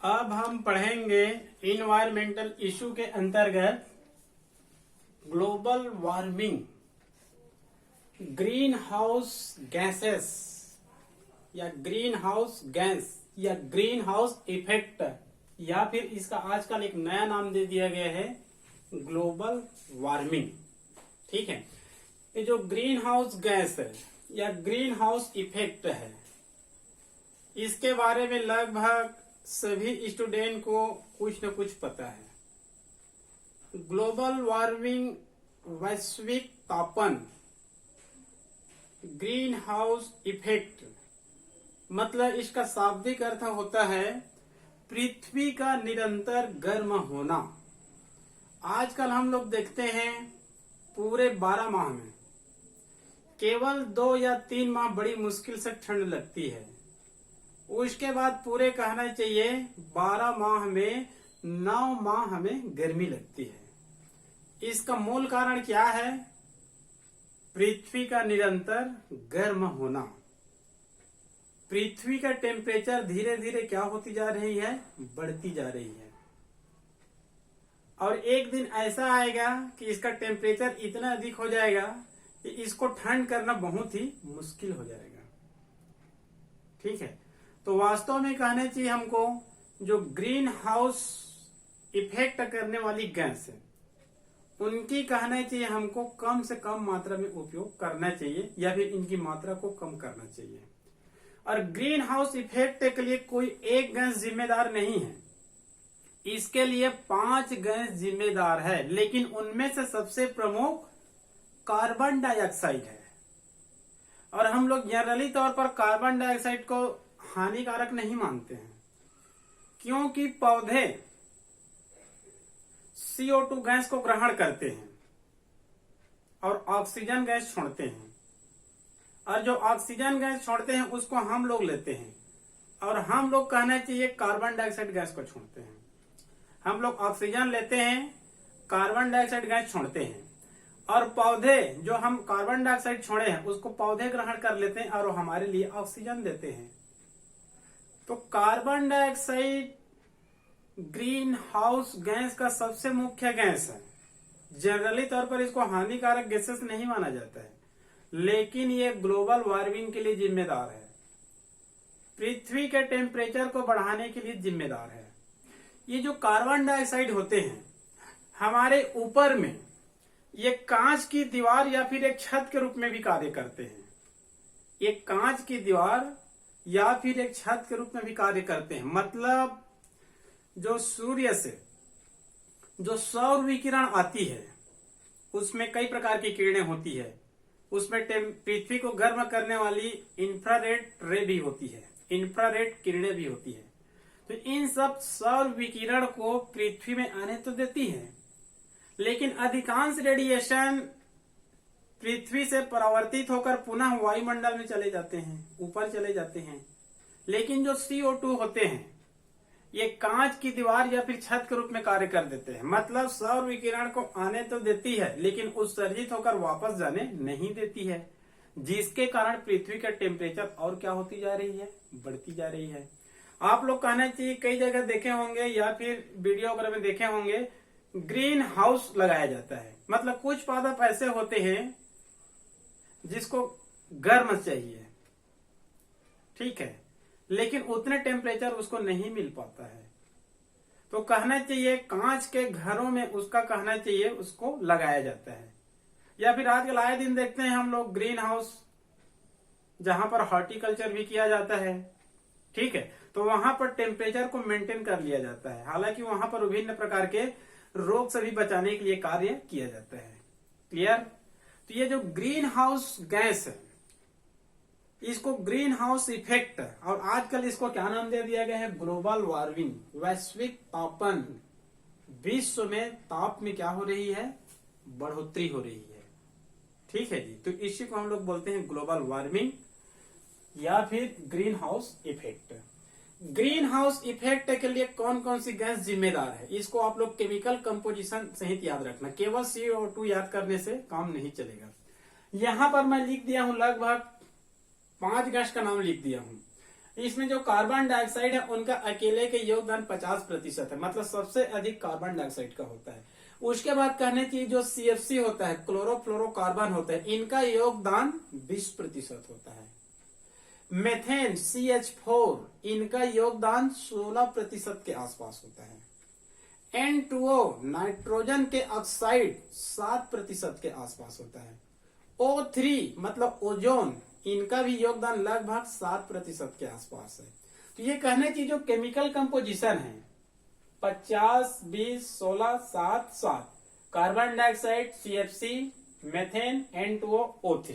अब हम पढ़ेंगे इन्वायरमेंटल इशू के अंतर्गत global warming, green house gases या ग्रीन हाउस गैस या ग्रीन हाउस इफेक्ट, या फिर इसका आजकल एक नया नाम दे दिया गया है ग्लोबल वार्मिंग। ठीक है, ये जो ग्रीन हाउस गैस है या ग्रीन हाउस इफेक्ट है, इसके बारे में लगभग सभी स्टूडेंट को कुछ न कुछ पता है। ग्लोबल वार्मिंग, वैश्विक तापन, ग्रीन हाउस इफेक्ट मतलब इसका शाब्दिक अर्थ होता है पृथ्वी का निरंतर गर्म होना। आजकल हम लोग देखते हैं पूरे 12 माह में केवल 2 या 3 माह बड़ी मुश्किल से ठंड लगती है, उसके बाद पूरे कहना चाहिए 12 माह में 9 माह हमें गर्मी लगती है। इसका मूल कारण क्या है? पृथ्वी का निरंतर गर्म होना। पृथ्वी का टेम्परेचर धीरे धीरे क्या होती जा रही है? बढ़ती जा रही है। और एक दिन ऐसा आएगा कि इसका टेम्परेचर इतना अधिक हो जाएगा कि इसको ठंड करना बहुत ही मुश्किल हो जाएगा। ठीक है, तो वास्तव में कहना चाहिए हमको जो ग्रीन हाउस इफेक्ट करने वाली गैस है उनकी कहना चाहिए हमको कम से कम मात्रा में उपयोग करना चाहिए या फिर इनकी मात्रा को कम करना चाहिए। और ग्रीन हाउस इफेक्ट के लिए कोई एक गैस जिम्मेदार नहीं है, इसके लिए 5 गैस जिम्मेदार है, लेकिन उनमें से सबसे प्रमुख कार्बन डाइऑक्साइड है। और हम लोग जनरली तौर पर कार्बन डाइऑक्साइड को हानिकारक नहीं मानते हैं, क्योंकि पौधे CO2 गैस को ग्रहण करते हैं और ऑक्सीजन गैस छोड़ते हैं, और जो ऑक्सीजन गैस छोड़ते हैं उसको हम लोग लेते हैं, और हम लोग कहना चाहिए कार्बन डाइऑक्साइड गैस को छोड़ते हैं। हम लोग ऑक्सीजन लेते हैं, कार्बन डाइऑक्साइड गैस छोड़ते हैं, और पौधे जो हम कार्बन डाइऑक्साइड छोड़े हैं उसको पौधे ग्रहण कर लेते हैं और वो हमारे लिए ऑक्सीजन देते हैं। तो carbon dioxide green house gas का सबसे मुख्य गैस है। जनरली तौर पर इसको हानिकारक गैसेस नहीं माना जाता है, लेकिन ये ग्लोबल वार्मिंग के लिए जिम्मेदार है, पृथ्वी के टेम्परेचर को बढ़ाने के लिए जिम्मेदार है। ये जो कार्बन डाइऑक्साइड होते हैं हमारे ऊपर में ये कांच की दीवार या फिर एक छत के रूप में भी कार्य करते हैं। ये कांच की दीवार या फिर एक छत के रूप में भी कार्य करते हैं। मतलब जो सूर्य से जो सौर विकिरण आती है उसमें कई प्रकार की किरणें होती है, उसमें पृथ्वी को गर्म करने वाली इंफ्रारेड रे भी होती है, इंफ्रारेड किरणें भी होती है। तो इन सब सौर विकिरण को पृथ्वी में आने तो देती है, लेकिन अधिकांश रेडिएशन पृथ्वी से परावर्तित होकर पुनः वायुमंडल में चले जाते हैं, ऊपर चले जाते हैं। लेकिन जो CO2 होते हैं ये कांच की दीवार या फिर छत के रूप में कार्य कर देते हैं। मतलब सौर विकिरण को आने तो देती है लेकिन उत्सर्जित होकर वापस जाने नहीं देती है, जिसके कारण पृथ्वी का टेम्परेचर और क्या होती जा रही है? बढ़ती जा रही है। आप लोग कहना चाहिए कई जगह देखे होंगे या फिर वीडियो वगैरह में देखे होंगे ग्रीन हाउस लगाया जाता है। मतलब कुछ पादप ऐसे होते हैं जिसको गर्म चाहिए, ठीक है, लेकिन उतने टेम्परेचर उसको नहीं मिल पाता है, तो कहना चाहिए कांच के घरों में उसका कहना चाहिए उसको लगाया जाता है। या फिर आजकल आए दिन देखते हैं हम लोग ग्रीन हाउस जहां पर हॉर्टिकल्चर भी किया जाता है, ठीक है, तो वहां पर टेम्परेचर को मेंटेन कर लिया जाता है। हालांकि वहां पर विभिन्न प्रकार के रोग से भी बचाने के लिए कार्य किया जाता है। क्लियर? तो ये जो ग्रीन हाउस गैस है इसको ग्रीन हाउस इफेक्ट, और आजकल इसको क्या नाम दे दिया गया है? ग्लोबल वार्मिंग, वैश्विक तापन। विश्व में ताप में क्या हो रही है? बढ़ोतरी हो रही है। ठीक है जी, तो इसी को हम लोग बोलते हैं ग्लोबल वार्मिंग या फिर green house effect. Green house effect के लिए कौन कौन सी गैस जिम्मेदार है इसको आप लोग केमिकल कंपोजिशन सहित याद रखना। केवल CO2 याद करने से काम नहीं चलेगा। यहां पर मैं लिख दिया हूं लगभग 5 गैस का नाम लिख दिया हूं। इसमें जो कार्बन डाइऑक्साइड है उनका अकेले के योगदान 50% है, मतलब सबसे अधिक कार्बन डाइऑक्साइड का होता है। उसके बाद कहने की जो CFC होता है, क्लोरोफ्लोरोकार्बन होता है, इनका योगदान 20% होता है। मेथेन CH4 इनका योगदान 16% के आसपास होता है। N2O नाइट्रोजन के ऑक्साइड 7% के आसपास होता है। O3 मतलब ओजोन, इनका भी योगदान लगभग 7% के आसपास है। तो ये कहने की जो केमिकल कंपोजिशन है 50, 20, 16, 7, 7, carbon dioxide, CFC, methane, N2O, O3।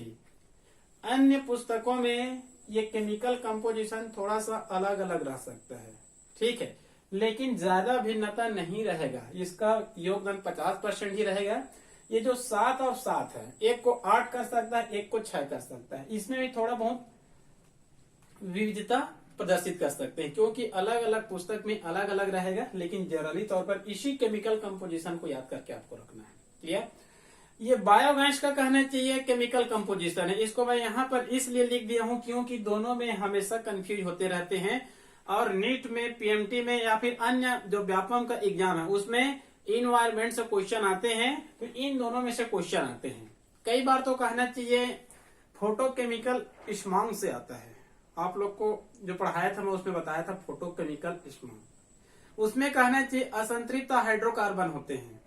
अन्य पुस्तकों में ये केमिकल कंपोजिशन थोड़ा सा अलग अलग रह सकता है, ठीक है, लेकिन ज्यादा भिन्नता नहीं रहेगा। इसका योगदान 50% ही रहेगा। ये जो 7 और 7 है, एक को 8 कर सकता है, एक को 6 कर सकता है। इसमें भी थोड़ा बहुत विविधता प्रदर्शित कर सकते हैं, क्योंकि अलग अलग पुस्तक में अलग अलग रहेगा, लेकिन जनरली तौर पर इसी केमिकल कंपोजिशन को याद करके आपको रखना है। क्लियर? ये बायोगैस का कहना चाहिए केमिकल कंपोजिशन है। इसको मैं यहाँ पर इसलिए लिख दिया हूँ क्योंकि दोनों में हमेशा कंफ्यूज होते रहते हैं, और नीट में, PMT में या फिर अन्य जो व्यापम का एग्जाम है उसमें इन्वायरमेंट से क्वेश्चन आते हैं, तो इन दोनों में से क्वेश्चन आते हैं। कई बार तो कहना चाहिए फोटोकेमिकल स्मॉग से आता है। आप लोग को जो पढ़ाया था मैं उसमें बताया था फोटोकेमिकल स्मॉग। उसमें कहना चाहिए असंतृप्त हाइड्रोकार्बन होते हैं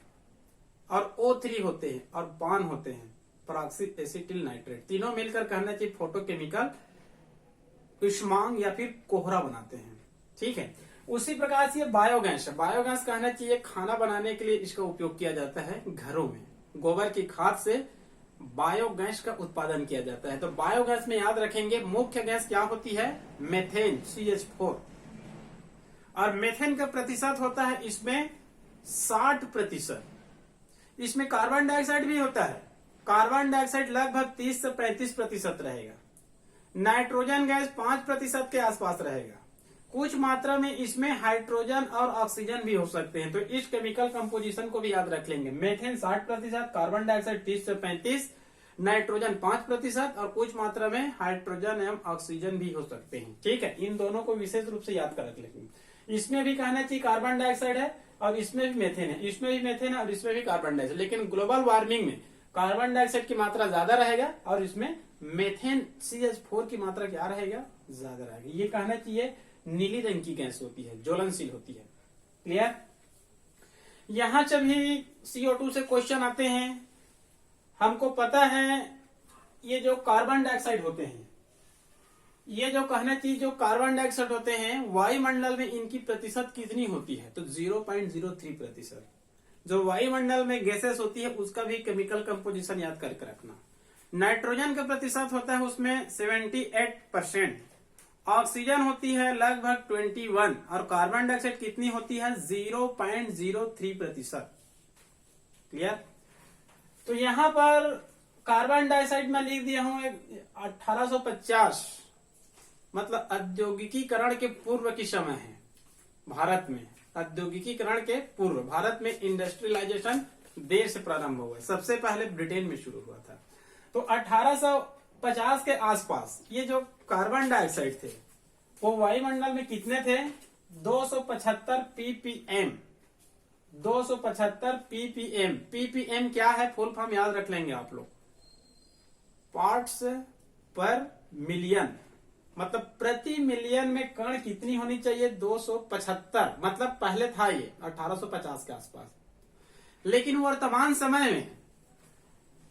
और O3 होते हैं और पान होते हैं, पराक्सी एसिटिल नाइट्रेट, तीनों मिलकर कहना चाहिए फोटोकेमिकल स्मॉग या फिर कोहरा बनाते हैं। ठीक है, उसी प्रकार से ये बायोगैस है। बायोगैस कहना चाहिए खाना बनाने के लिए इसका उपयोग किया जाता है घरों में। गोबर की खाद से बायोगैस का उत्पादन किया जाता है। तो बायोगैस में याद रखेंगे मुख्य गैस क्या होती है, मेथेन CH4, और मेथेन का प्रतिशत होता है इसमें 60%। इसमें कार्बन डाइऑक्साइड भी होता है। कार्बन डाइऑक्साइड लगभग 30 से 35% रहेगा। नाइट्रोजन गैस 5% के आसपास रहेगा। कुछ मात्रा में इसमें हाइड्रोजन और ऑक्सीजन भी हो सकते हैं। तो इस केमिकल कंपोजिशन को भी याद रख लेंगे। मेथेन 60%, कार्बन डाइऑक्साइड 30 से 35, नाइट्रोजन 5% और कुछ मात्रा में हाइड्रोजन एवं ऑक्सीजन भी हो सकते हैं। ठीक है, इन दोनों को विशेष रूप से याद कर रख लेंगे। इसमें भी कहना चाहिए कार्बन डाइऑक्साइड है और इसमें भी मेथेन है, इसमें भी मेथेन है और इसमें भी कार्बन डाइऑक्साइड। लेकिन ग्लोबल वार्मिंग में कार्बन डाइऑक्साइड की मात्रा ज्यादा रहेगा और इसमें मेथेन CH4 की मात्रा क्या रहेगा, ज्यादा रहेगा। ये कहना चाहिए नीली रंग की गैस होती है, ज्वलनशील होती है। क्लियर? यहां से भी CO2 से क्वेश्चन आते हैं। हमको पता है ये जो कार्बन डाइऑक्साइड होते हैं, ये जो कहना चाहिए जो कार्बन डाइऑक्साइड होते हैं वायुमंडल में इनकी प्रतिशत कितनी होती है, तो 0.03%। जो वायुमंडल में गैसेस होती है उसका भी केमिकल कंपोजिशन याद करके रखना। नाइट्रोजन का प्रतिशत होता है उसमें 78%, ऑक्सीजन होती है लगभग 21 और कार्बन डाइऑक्साइड कितनी होती है 0.03%। क्लियर? तो यहां पर कार्बन डाइऑक्साइड में लिख दिया हूं 1850, मतलब औद्योगिकीकरण के पूर्व की समय है। भारत में औद्योगिकीकरण के पूर्व, भारत में इंडस्ट्रियलाइजेशन देर से प्रारंभ हुआ। सबसे पहले ब्रिटेन में शुरू हुआ था। तो 1850 के आसपास ये जो कार्बन डाइऑक्साइड थे वो वायुमंडल में कितने थे, 275 ppm। 275 ppm। ppm क्या है, फुल फॉर्म याद रख लेंगे आप लोग, पार्ट्स पर मिलियन, मतलब प्रति मिलियन में कण कितनी होनी चाहिए, 275। मतलब पहले था ये 1850 के आसपास, लेकिन वर्तमान समय में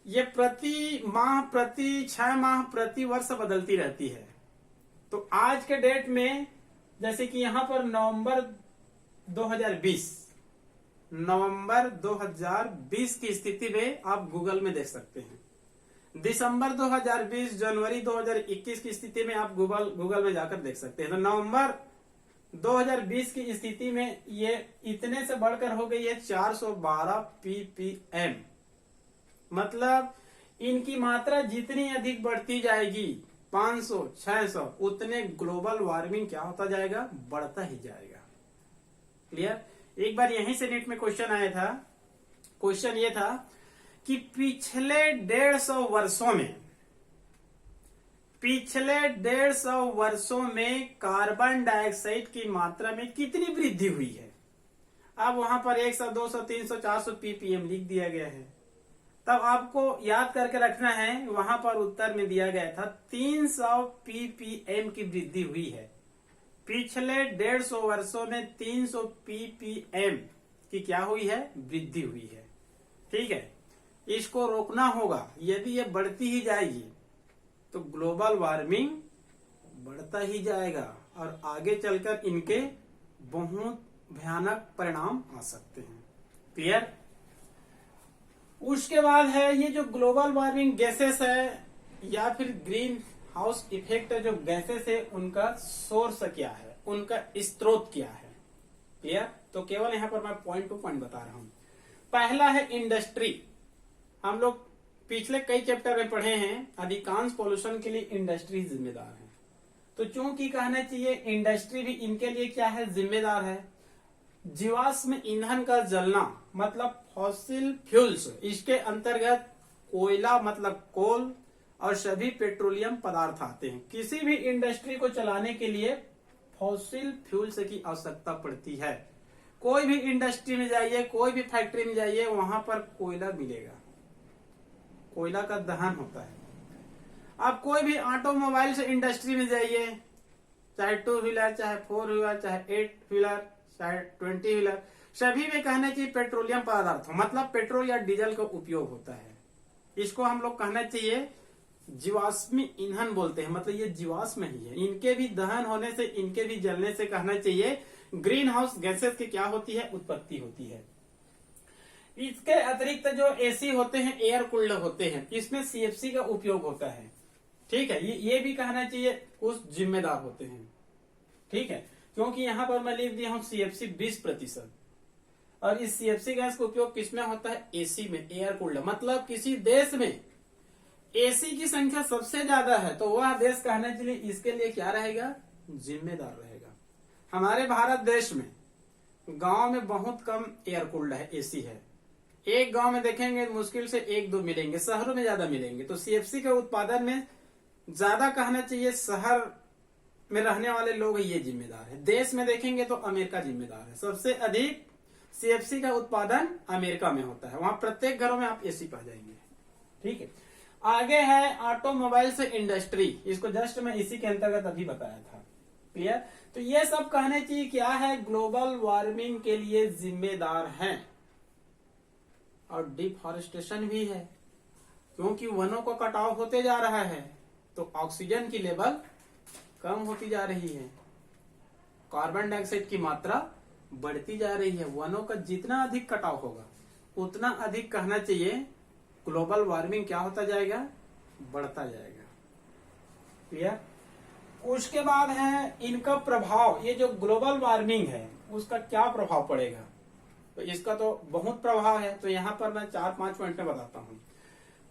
ये प्रति माह, प्रति 6 माह, प्रति वर्ष बदलती रहती है। तो आज के डेट में जैसे कि यहां पर नवंबर 2020 की स्थिति में आप गूगल में देख सकते हैं। दिसंबर 2020, जनवरी 2021 की स्थिति में आप गूगल में जाकर देख सकते हैं। तो नवंबर 2020 की स्थिति में ये इतने से बढ़कर हो गई है 412 ppm। मतलब इनकी मात्रा जितनी अधिक बढ़ती जाएगी, 500, 600, उतने ग्लोबल वार्मिंग क्या होता जाएगा, बढ़ता ही जाएगा। क्लियर? एक बार यहीं से नीट में क्वेश्चन आया था। क्वेश्चन ये था कि पिछले 150 वर्षों में पिछले 150 वर्षों में कार्बन डाइऑक्साइड की मात्रा में कितनी वृद्धि हुई है। अब वहां पर 100, 200, 300, 400 ppm लिख दिया गया है। तब आपको याद करके रखना है, वहां पर उत्तर में दिया गया था 300 ppm की वृद्धि हुई है। पिछले 150 वर्षों में 300 ppm की क्या हुई है, वृद्धि हुई है। ठीक है, इसको रोकना होगा। यदि ये बढ़ती ही जाएगी तो ग्लोबल वार्मिंग बढ़ता ही जाएगा और आगे चलकर इनके बहुत भयानक परिणाम आ सकते हैं। क्लियर। उसके बाद है ये जो ग्लोबल वार्मिंग गैसेस है या फिर ग्रीन हाउस इफेक्ट है, जो गैसेस है उनका सोर्स क्या है, उनका स्रोत क्या है। क्लियर। तो केवल यहाँ पर मैं पॉइंट टू पॉइंट बता रहा हूं। पहला है इंडस्ट्री। हम लोग पिछले कई चैप्टर में पढ़े हैं, अधिकांश पोल्यूशन के लिए इंडस्ट्री जिम्मेदार है। तो चूंकि कहना चाहिए इंडस्ट्री भी इनके लिए क्या है, जिम्मेदार है। जीवाश्म ईंधन का जलना मतलब फॉसिल फ्यूल्स, इसके अंतर्गत कोयला मतलब कोल और सभी पेट्रोलियम पदार्थ आते हैं। किसी भी इंडस्ट्री को चलाने के लिए फॉसिल फ्यूल्स की आवश्यकता पड़ती है। कोई भी इंडस्ट्री में जाइए, कोई भी फैक्ट्री में जाइए, वहां पर कोयला मिलेगा, कोयला का दहन होता है। आप कोई भी ऑटोमोबाइल से इंडस्ट्री में जाइए, चाहे 2 व्हीलर, चाहे 4 व्हीलर, चाहे 8 व्हीलर, चाहे 20 व्हीलर, सभी में कहना चाहिए पेट्रोलियम पदार्थ मतलब पेट्रोल या डीजल का उपयोग होता है। इसको हम लोग कहना चाहिए जीवाश्मी ईंधन बोलते हैं, मतलब ये जीवाश्म ही है। इनके भी दहन होने से, इनके भी जलने से कहना चाहिए ग्रीन हाउस गैसेस की क्या होती है, उत्पत्ति होती है। इसके अतिरिक्त जो एसी होते हैं, एयर कूल्ड होते हैं, इसमें सीएफसी का उपयोग होता है। ठीक है, ये भी कहना चाहिए कुछ जिम्मेदार होते हैं। ठीक है, क्योंकि यहाँ पर मैं लिख दिया हूं सीएफसी 20%। और इस सीएफसी गैस का उपयोग किसमें होता है, एसी में, एयर कूल्ड। मतलब किसी देश में एसी की संख्या सबसे ज्यादा है तो वह देश कहना चाहिए इसके लिए क्या रहेगा, जिम्मेदार रहेगा। हमारे भारत देश में गांव में बहुत कम एयर कूल्ड है, एसी है। एक गांव में देखेंगे मुश्किल से 1-2 मिलेंगे, शहरों में ज्यादा मिलेंगे। तो सीएफसी के उत्पादन में ज्यादा कहना चाहिए शहर में रहने वाले लोग ये जिम्मेदार है। देश में देखेंगे तो अमेरिका जिम्मेदार है। सबसे अधिक सीएफसी का उत्पादन अमेरिका में होता है, वहां प्रत्येक घरों में आप एसी पा जाएंगे। ठीक है, आगे है ऑटोमोबाइल से इंडस्ट्री। इसको जस्ट मैं इसी के अंतर्गत अभी बताया था। क्लियर। तो ये सब कहने चाहिए क्या है, ग्लोबल वार्मिंग के लिए जिम्मेदार है। और डिफॉरेस्टेशन भी है, क्योंकि वनों का कटाव होते जा रहा है तो ऑक्सीजन की लेवल कम होती जा रही है, कार्बन डाइऑक्साइड की मात्रा बढ़ती जा रही है। वनों का जितना अधिक कटाव होगा उतना अधिक कहना चाहिए ग्लोबल वार्मिंग क्या होता जाएगा, बढ़ता जाएगा। क्लियर। उसके बाद है इनका प्रभाव। ये जो ग्लोबल वार्मिंग है उसका क्या प्रभाव पड़ेगा, तो इसका तो बहुत प्रभाव है। तो यहाँ पर मैं 4-5 पॉइंट में बताता हूँ।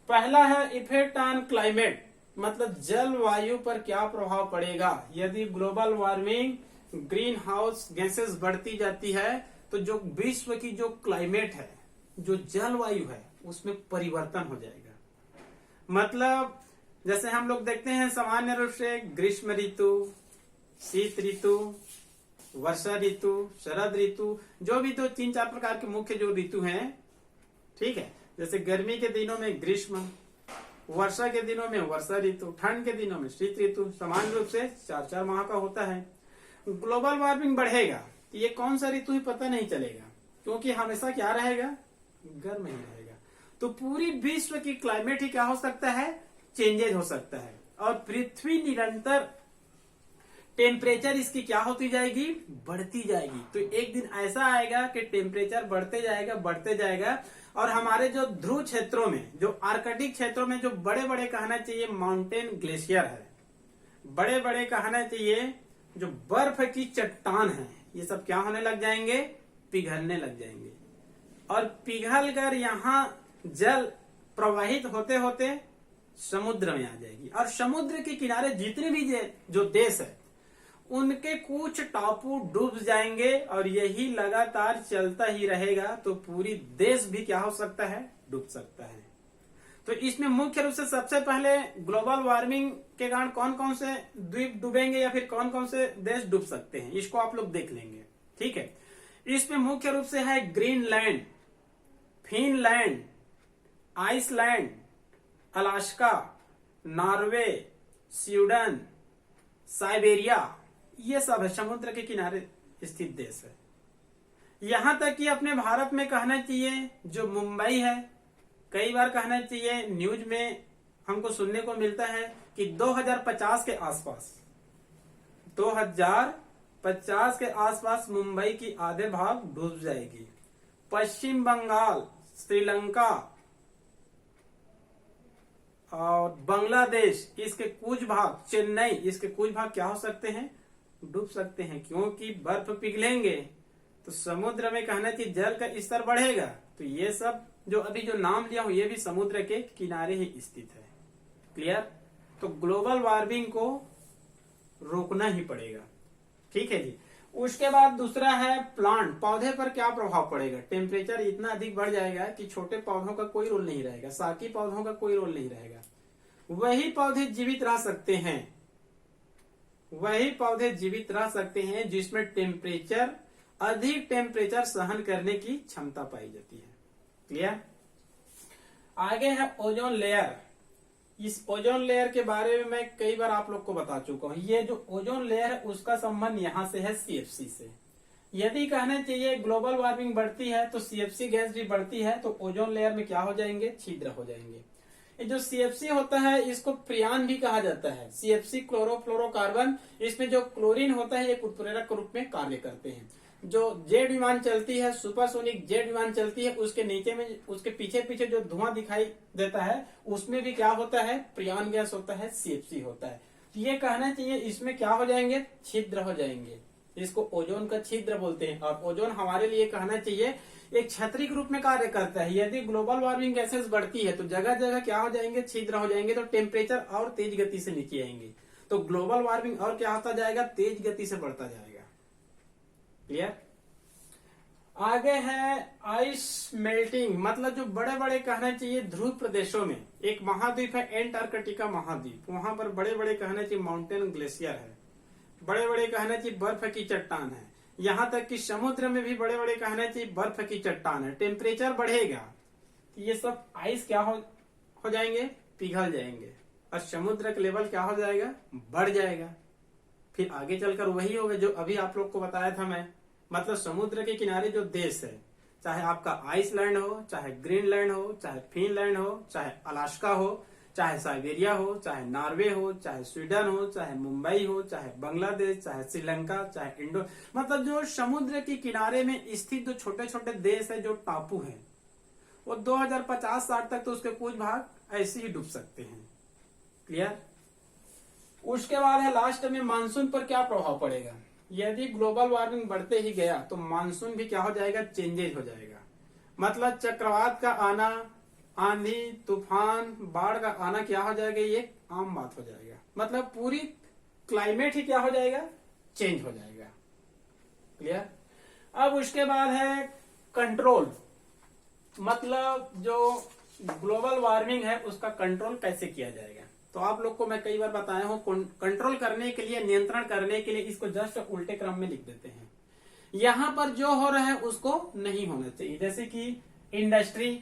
पहला है इफेक्ट ऑन क्लाइमेट, मतलब जलवायु पर क्या प्रभाव पड़ेगा यदि global warming, green house gases बढ़ती जाती है। तो जो विश्व की जो क्लाइमेट है, जो जलवायु है, उसमें परिवर्तन हो जाएगा। मतलब जैसे हम लोग देखते हैं सामान्य रूप से ग्रीष्म ऋतु, शीत ऋतु, वर्षा ऋतु, शरद ऋतु, जो भी 2-3-4 प्रकार के मुख्य जो ऋतु हैं। ठीक है, जैसे गर्मी के दिनों में ग्रीष्म, वर्षा के दिनों में वर्षा ऋतु, ठंड के दिनों में शीत ऋतु, सामान्य रूप से 4-4 माह का होता है। ग्लोबल वार्मिंग बढ़ेगा तो ये कौन सा ऋतु ही पता नहीं चलेगा, क्योंकि हमेशा क्या रहेगा, गर्म ही रहेगा। तो पूरी विश्व की क्लाइमेट ही क्या हो सकता है, चेंजेज हो सकता है। और पृथ्वी निरंतर टेम्परेचर इसकी क्या होती जाएगी, बढ़ती जाएगी। तो एक दिन ऐसा आएगा कि टेम्परेचर बढ़ते जाएगा और हमारे जो ध्रुव क्षेत्रों में, जो आर्कटिक क्षेत्रों में जो बड़े बड़े कहना चाहिए माउंटेन ग्लेशियर है, बड़े बड़े कहना चाहिए जो बर्फ की चट्टान है, ये सब क्या होने लग जाएंगे, पिघलने लग जाएंगे। और पिघल कर यहाँ जल प्रवाहित होते होते समुद्र में आ जाएगी। और समुद्र के किनारे जितने भी जो देश है उनके कुछ टापू डूब जाएंगे और यही लगातार चलता ही रहेगा। तो पूरी देश भी क्या हो सकता है, डूब सकता है। तो इसमें मुख्य रूप से सबसे पहले ग्लोबल वार्मिंग के कारण कौन कौन से द्वीप डूबेंगे या फिर कौन कौन से देश डूब सकते हैं, इसको आप लोग देख लेंगे। ठीक है, इसमें मुख्य रूप से है Greenland, Finland, Iceland, Alaska, Norway, Sweden, Siberia, ये सब है समुद्र के किनारे स्थित देश है। यहां तक कि अपने भारत में कहना चाहिए जो मुंबई है, कई बार कहना चाहिए न्यूज में हमको सुनने को मिलता है कि 2050 के आसपास 2050 के आसपास मुंबई की आधे भाग डूब जाएगी। पश्चिम बंगाल, श्रीलंका और बांग्लादेश, इसके कुछ भाग, चेन्नई, इसके कुछ भाग क्या हो सकते हैं, डूब सकते हैं, क्योंकि बर्फ पिघलेंगे तो समुद्र में कहना चाहिए जल का स्तर बढ़ेगा। तो ये सब जो अभी जो नाम लिया हूं ये भी समुद्र के किनारे ही स्थित है। क्लियर? तो ग्लोबल वार्मिंग को रोकना ही पड़ेगा। ठीक है जी। उसके बाद दूसरा है प्लांट, पौधे पर क्या प्रभाव पड़ेगा। टेम्परेचर इतना अधिक बढ़ जाएगा कि छोटे पौधों का कोई रोल नहीं रहेगा, साकी पौधों का कोई रोल नहीं रहेगा। वही पौधे जीवित रह सकते हैं, वही पौधे जीवित रह सकते हैं जिसमें टेम्परेचर, अधिक टेम्परेचर सहन करने की क्षमता पाई जाती है। क्लियर? आगे है ओजोन लेयर। इस ओजोन लेयर के बारे में मैं कई बार आप लोग को बता चुका हूं। ये जो ओजोन लेयर है उसका संबंध यहां से है सीएफसी से। यदि कहना चाहिए ग्लोबल वार्मिंग बढ़ती है तो सीएफसी गैस भी बढ़ती है, तो ओजोन लेयर में क्या हो जाएंगे, छिद्र हो जाएंगे। ये जो सीएफसी होता है इसको प्रियान भी कहा जाता है। सीएफसी क्लोरोफ्लोरोकार्बन, इसमें जो क्लोरीन होता है ये उत्प्रेरक के रूप में कार्य करते हैं। जो जेट विमान चलती है, सुपरसोनिक जेट विमान चलती है, उसके नीचे में, उसके पीछे पीछे जो धुआं दिखाई देता है उसमें भी क्या होता है, प्रियान गैस होता है, सीएफसी होता है। तो ये कहना चाहिए इसमें क्या हो जाएंगे, छिद्र हो जाएंगे। इसको ओजोन का छिद्र बोलते हैं। और ओजोन हमारे लिए कहना चाहिए एक छतरी के रूप में कार्य करता है। यदि ग्लोबल वार्मिंग गैसेस बढ़ती है तो जगह जगह क्या हो जाएंगे, छिद्र हो जाएंगे, तो टेम्परेचर और तेज गति से नीचे आएंगे। तो ग्लोबल वार्मिंग और क्या होता जाएगा, तेज गति से बढ़ता जाएगा। क्लियर? आगे है आइस मेल्टिंग, मतलब जो बड़े बड़े कहना चाहिए ध्रुव प्रदेशों में, एक महाद्वीप है एंटार्कटिका महाद्वीप, वहां पर बड़े बड़े कहना चाहिए माउंटेन ग्लेशियर है, बड़े बड़े कहना चाहिए बर्फ की चट्टान है। यहां तक कि समुद्र में भी बड़े बड़े कहना चाहिए बर्फ की चट्टान है। टेम्परेचर बढ़ेगा तो ये सब आइस क्या हो जाएंगे, पिघल जाएंगे, और समुद्र का लेवल क्या हो जाएगा, बढ़ जाएगा। फिर आगे चलकर वही होगा जो अभी आप लोग को बताया था मैं। मतलब समुद्र के किनारे जो देश है, चाहे आपका आइसलैंड हो, चाहे ग्रीनलैंड हो, चाहे फिनलैंड हो, चाहे अलास्का हो, चाहे साइबेरिया हो, चाहे नॉर्वे हो, चाहे स्वीडन हो, चाहे मुंबई हो, चाहे बांग्लादेश, चाहे श्रीलंका, चाहे इंडो, मतलब जो समुद्र के किनारे में स्थित जो छोटे छोटे देश है, जो टापू है, वो 2050-60 तक तो उसके कुछ भाग ऐसे ही डूब सकते हैं। क्लियर? उसके बाद है लास्ट में मानसून पर क्या प्रभाव पड़ेगा। यदि ग्लोबल वार्मिंग बढ़ते ही गया तो मानसून भी क्या हो जाएगा, चेंजेज हो जाएगा। मतलब चक्रवात का आना, आंधी, तूफान, बाढ़ का आना क्या हो जाएगा, ये आम बात हो जाएगा। मतलब पूरी क्लाइमेट ही क्या हो जाएगा, चेंज हो जाएगा। क्लियर? अब उसके बाद है कंट्रोल, मतलब जो ग्लोबल वार्मिंग है उसका कंट्रोल कैसे किया जाएगा। तो आप लोग को मैं कई बार बताया हूं, कंट्रोल करने के लिए, नियंत्रण करने के लिए इसको जस्ट उल्टे क्रम में लिख देते हैं। यहां पर जो हो रहा है उसको नहीं होना चाहिए। जैसे कि इंडस्ट्री,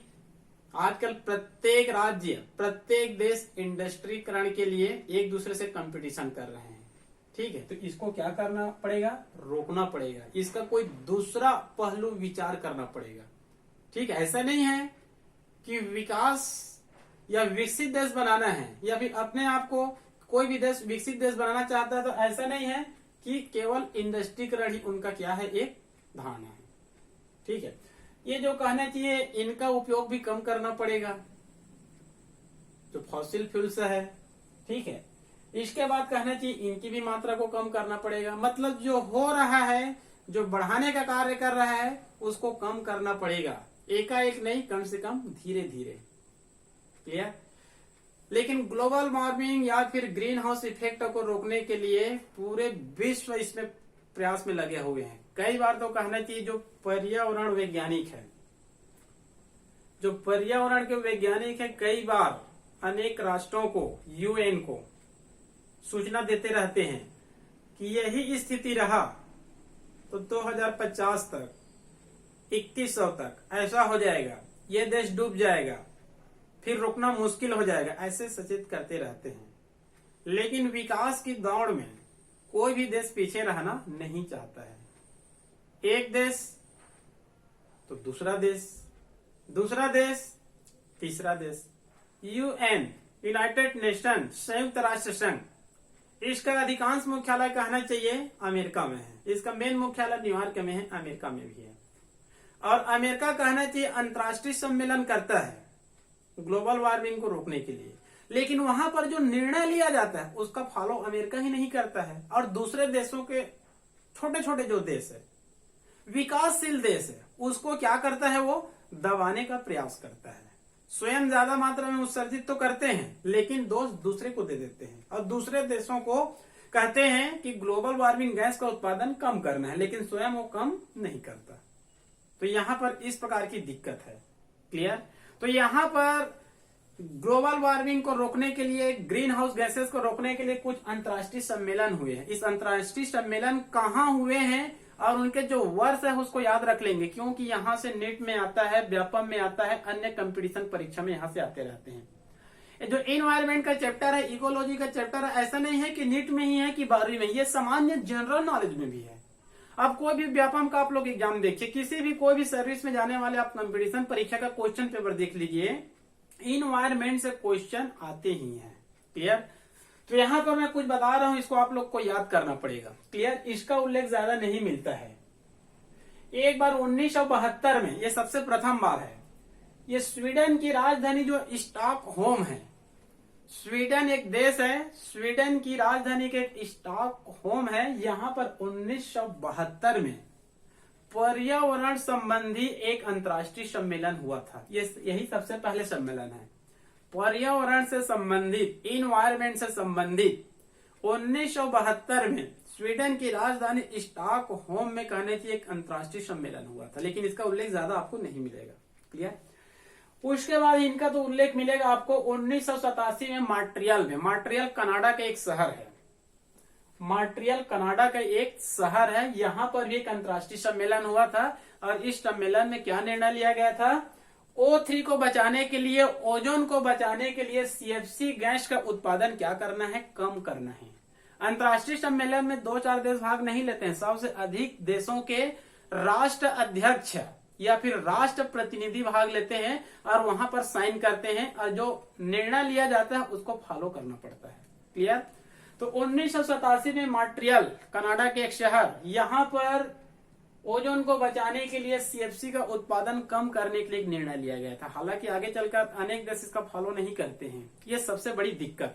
आजकल प्रत्येक राज्य, प्रत्येक देश इंडस्ट्रीकरण के लिए एक दूसरे से कंपटीशन कर रहे हैं। ठीक है, तो इसको क्या करना पड़ेगा, रोकना पड़ेगा। इसका कोई दूसरा पहलू विचार करना पड़ेगा। ठीक है, ऐसा नहीं है कि विकास या विकसित देश बनाना है, या फिर अपने आप को कोई भी देश विकसित देश बनाना चाहता है, तो ऐसा नहीं है कि केवल इंडस्ट्रीकरण ही उनका क्या है, एक धारणा है। ठीक है, ये जो कहना चाहिए इनका उपयोग भी कम करना पड़ेगा, जो फॉसिल फ्यूल्स है। ठीक है, इसके बाद कहना चाहिए इनकी भी मात्रा को कम करना पड़ेगा। मतलब जो हो रहा है, जो बढ़ाने का कार्य कर रहा है, उसको कम करना पड़ेगा, एकाएक नहीं, कम से कम धीरे धीरे। क्लियर? लेकिन ग्लोबल वार्मिंग या फिर ग्रीन हाउस इफेक्ट को रोकने के लिए पूरे विश्व इसमें प्रयास में लगे हुए हैं। कई बार तो कहना चाहिए जो पर्यावरण वैज्ञानिक है, जो पर्यावरण के वैज्ञानिक है कई बार अनेक राष्ट्रों को, यूएन को सूचना देते रहते हैं कि यही स्थिति रहा तो 2050 तक, 2100 तक ऐसा हो जाएगा, ये देश डूब जाएगा, फिर रुकना मुश्किल हो जाएगा, ऐसे सचेत करते रहते हैं। लेकिन विकास की दौड़ में कोई भी देश पीछे रहना नहीं चाहता है। एक देश तो दूसरा देश, दूसरा देश तीसरा देश। यूएन, यूनाइटेड नेशन, संयुक्त राष्ट्र संघ, इसका अधिकांश मुख्यालय कहना चाहिए अमेरिका में है। इसका मेन मुख्यालय न्यूयॉर्क में है, अमेरिका में भी है। और अमेरिका कहना चाहिए अंतर्राष्ट्रीय सम्मेलन करता है ग्लोबल वार्मिंग को रोकने के लिए, लेकिन वहां पर जो निर्णय लिया जाता है उसका फॉलो अमेरिका ही नहीं करता है। और दूसरे देशों के छोटे छोटे जो देश है, विकासशील देश है, उसको क्या करता है, वो दबाने का प्रयास करता है। स्वयं ज्यादा मात्रा में उत्सर्जित तो करते हैं, लेकिन दोष दूसरे को दे देते हैं और दूसरे देशों को कहते हैं कि ग्लोबल वार्मिंग गैस का उत्पादन कम करना है, लेकिन स्वयं वो कम नहीं करता। तो यहाँ पर इस प्रकार की दिक्कत है। क्लियर? तो यहाँ पर ग्लोबल वार्मिंग को रोकने के लिए, ग्रीन हाउस गैसेस को रोकने के लिए कुछ अंतर्राष्ट्रीय सम्मेलन हुए हैं। इस अंतर्राष्ट्रीय सम्मेलन कहाँ हुए हैं और उनके जो वर्ष है उसको याद रख लेंगे, क्योंकि यहाँ से नीट में आता है, व्यापम में आता है, अन्य कंपटीशन परीक्षा में यहाँ से आते रहते हैं। जो इन्वायरमेंट का चैप्टर है, इकोलॉजी का चैप्टर है, ऐसा नहीं है कि नीट में ही है कि 12वीं में, ये सामान्य जनरल नॉलेज में भी है। अब कोई भी व्यापम का आप लोग एग्जाम देखिए, किसी भी कोई भी सर्विस में जाने वाले आप कंपटीशन परीक्षा का क्वेश्चन पेपर देख लीजिए, इन्वायरमेंट से क्वेश्चन आते ही हैं। क्लियर? तो यहाँ पर मैं कुछ बता रहा हूं, इसको आप लोग को याद करना पड़ेगा। क्लियर? इसका उल्लेख ज्यादा नहीं मिलता है। एक बार 1972 में, ये सबसे प्रथम बार है, ये स्वीडन की राजधानी जो स्टॉकहोम है, स्वीडन एक देश है, स्वीडन की राजधानी के स्टॉकहोम है, यहाँ पर 1972 में पर्यावरण संबंधी एक अंतर्राष्ट्रीय सम्मेलन हुआ था। यही सबसे पहले सम्मेलन है पर्यावरण से संबंधित, इन्वायरमेंट से संबंधित। 1972 में स्वीडन की राजधानी स्टॉकहोम में कहने की एक अंतर्राष्ट्रीय सम्मेलन हुआ था, लेकिन इसका उल्लेख ज्यादा आपको नहीं मिलेगा। क्लियर? उसके बाद इनका तो उल्लेख मिलेगा आपको 1987 में मॉन्ट्रियल में। मॉन्ट्रियल कनाडा का एक शहर है, मॉन्ट्रियल कनाडा का एक शहर है, यहाँ पर भी एक अंतर्राष्ट्रीय सम्मेलन हुआ था। और इस सम्मेलन में क्या निर्णय लिया गया था? O3 को बचाने के लिए, ओजोन को बचाने के लिए CFC गैस का उत्पादन क्या करना है? कम करना है। अंतर्राष्ट्रीय सम्मेलन में 2-4 देश भाग नहीं लेते हैं, सबसे अधिक देशों के राष्ट्र अध्यक्ष या फिर राष्ट्र प्रतिनिधि भाग लेते हैं और वहां पर साइन करते हैं, और जो निर्णय लिया जाता है उसको फॉलो करना पड़ता है। क्लियर? तो 1987 में मॉन्ट्रियल कनाडा के एक शहर, यहाँ पर ओजोन को बचाने के लिए CFC का उत्पादन कम करने के लिए एक निर्णय लिया गया था। हालांकि आगे चलकर अनेक देश इसका फॉलो नहीं करते हैं, ये सबसे बड़ी दिक्कत है।